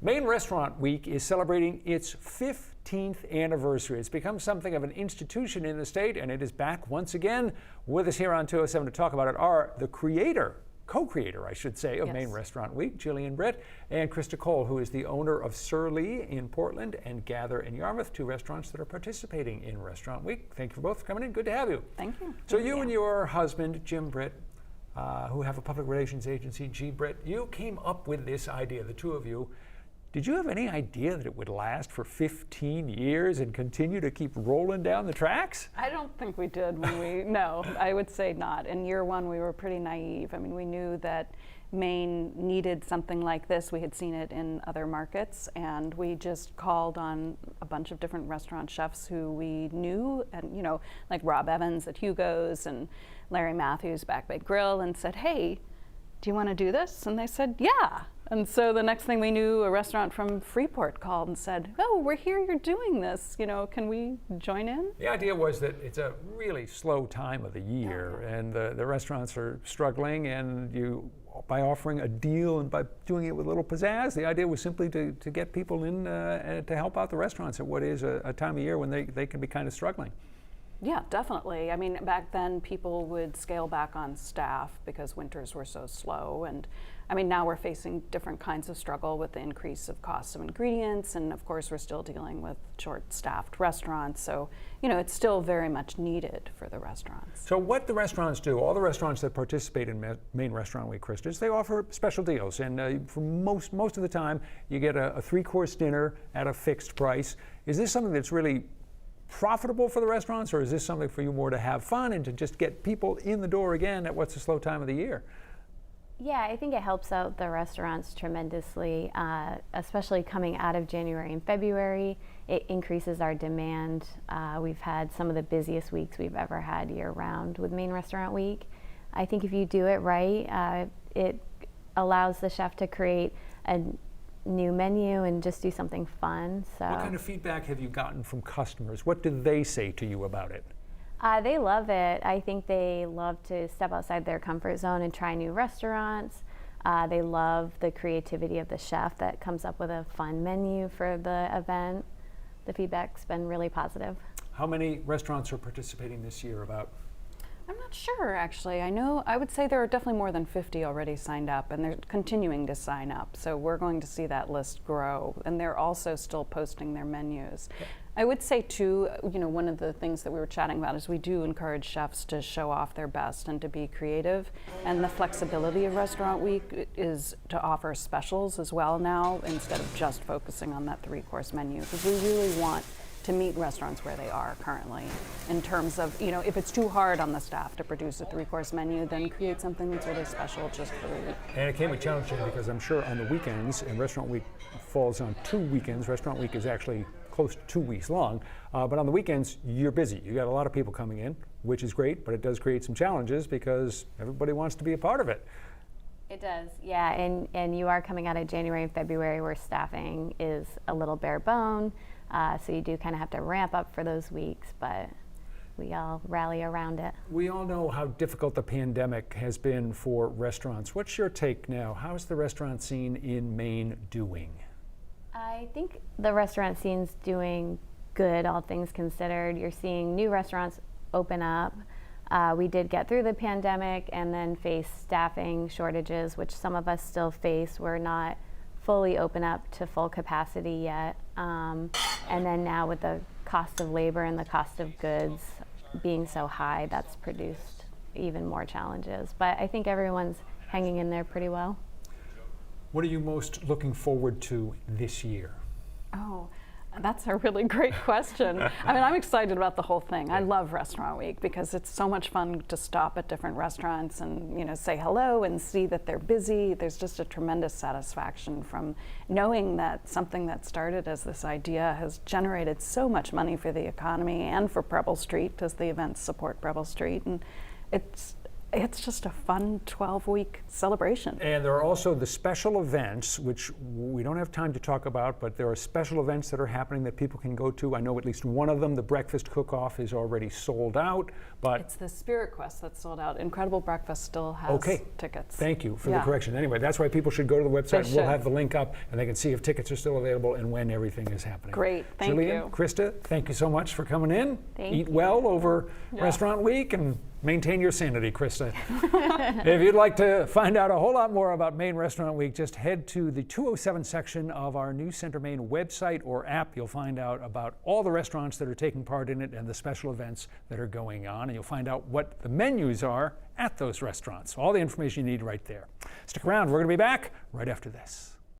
Maine Restaurant Week is celebrating its 15th anniversary. It's become something of an institution in the state, and it is back once again. With us here on 207 to talk about it are the co-creator, I should say, of Maine Restaurant Week, Jillian Britt, and Krista Cole, who is the owner of Sir Lee in Portland and Gather in Yarmouth, two restaurants that are participating in Restaurant Week. Thank you for both coming in. Good to have you. Thank you. So you and your husband, Jim Britt, who have a public relations agency, G. Britt, you came up with this idea, the two of you. Did you have any idea that it would last for 15 years and continue to keep rolling down the tracks? I don't think we did no, I would say not. In year one, we were pretty naive. I mean, we knew that Maine needed something like this. We had seen it in other markets, and we just called on a bunch of different restaurant chefs who we knew, and like Rob Evans at Hugo's and Larry Matthews Back Bay Grill, and said, hey, do you want to do this? And they said, yeah. And so the next thing we knew, a restaurant from Freeport called and said, oh, we're here, you're doing this, can we join in? The idea was that it's a really slow time of the year, and the restaurants are struggling, and by offering a deal and by doing it with a little pizzazz, the idea was simply to get people in to help out the restaurants at what is a time of year when they can be kind of struggling. Yeah, definitely. I mean, back then people would scale back on staff because winters were so slow. And I mean, now we're facing different kinds of struggle with the increase of costs of ingredients. And of course, we're still dealing with short-staffed restaurants. So, it's still very much needed for the restaurants. So what the restaurants do, all the restaurants that participate in Maine Restaurant Week, Krista, is they offer special deals. And for most of the time, you get a three-course dinner at a fixed price. Is this something that's really profitable for the restaurants, or is this something for you more to have fun and to just get people in the door again at what's a slow time of the year? Yeah, I think it helps out the restaurants tremendously, especially coming out of January and February. It increases our demand. We've had some of the busiest weeks we've ever had year-round with Maine Restaurant Week. I think if you do it right, it allows the chef to create a new menu and just do something fun. So, what kind of feedback have you gotten from customers? What do they say to you about it? They love it. I think they love to step outside their comfort zone and try new restaurants. They love the creativity of the chef that comes up with a fun menu for the event. The feedback's been really positive. How many restaurants are participating this year about? I'm not sure, actually. I would say there are definitely more than 50 already signed up, and they're continuing to sign up. So we're going to see that list grow, and they're also still posting their menus. Yeah. I would say too, one of the things that we were chatting about is we do encourage chefs to show off their best and to be creative. And the flexibility of Restaurant Week is to offer specials as well now, instead of just focusing on that three-course menu, because we really want to meet restaurants where they are currently in terms of, if it's too hard on the staff to produce a three-course menu, then create something that's really special just for the week. And it can be challenging because I'm sure on the weekends, and Restaurant Week falls on 2 weekends, Restaurant Week is actually close to 2 weeks long, but on the weekends, you're busy. You got a lot of people coming in, which is great, but it does create some challenges because everybody wants to be a part of it. It does, yeah, and you are coming out of January and February where staffing is a little bare bone. So you do kind of have to ramp up for those weeks, but we all rally around it. We all know how difficult the pandemic has been for restaurants. What's your take now? How's the restaurant scene in Maine doing? I think the restaurant scene's doing good, all things considered. You're seeing new restaurants open up. We did get through the pandemic and then face staffing shortages, which some of us still face. We're not fully open up to full capacity yet. And then now with the cost of labor and the cost of goods being so high, that's produced even more challenges. But I think everyone's hanging in there pretty well. What are you most looking forward to this year? Oh, that's a really great question. I mean, I'm excited about the whole thing. I love Restaurant Week because it's so much fun to stop at different restaurants and say hello and see that they're busy. There's just a tremendous satisfaction from knowing that something that started as this idea has generated so much money for the economy and for Preble Street, because the events support Preble Street. And It's just a fun 12-week celebration. And there are also the special events, which we don't have time to talk about, but there are special events that are happening that people can go to. I know at least one of them, the breakfast cook-off, is already sold out, but It's the Spirit Quest that's sold out. Incredible Breakfast still has tickets. Thank you for the correction. Anyway, that's why people should go to the website. They We'll should. have the link up, and they can see if tickets are still available and when everything is happening. Great, thank Jillian, you. Krista, thank you so much for coming in. Thank Eat you. well over Restaurant Week and maintain your sanity, Krista. If you'd like to find out a whole lot more about Maine Restaurant Week, just head to the 207 section of our New Center Maine website or app. You'll find out about all the restaurants that are taking part in it and the special events that are going on, and you'll find out what the menus are at those restaurants. All the information you need right there. Stick around. We're going to be back right after this.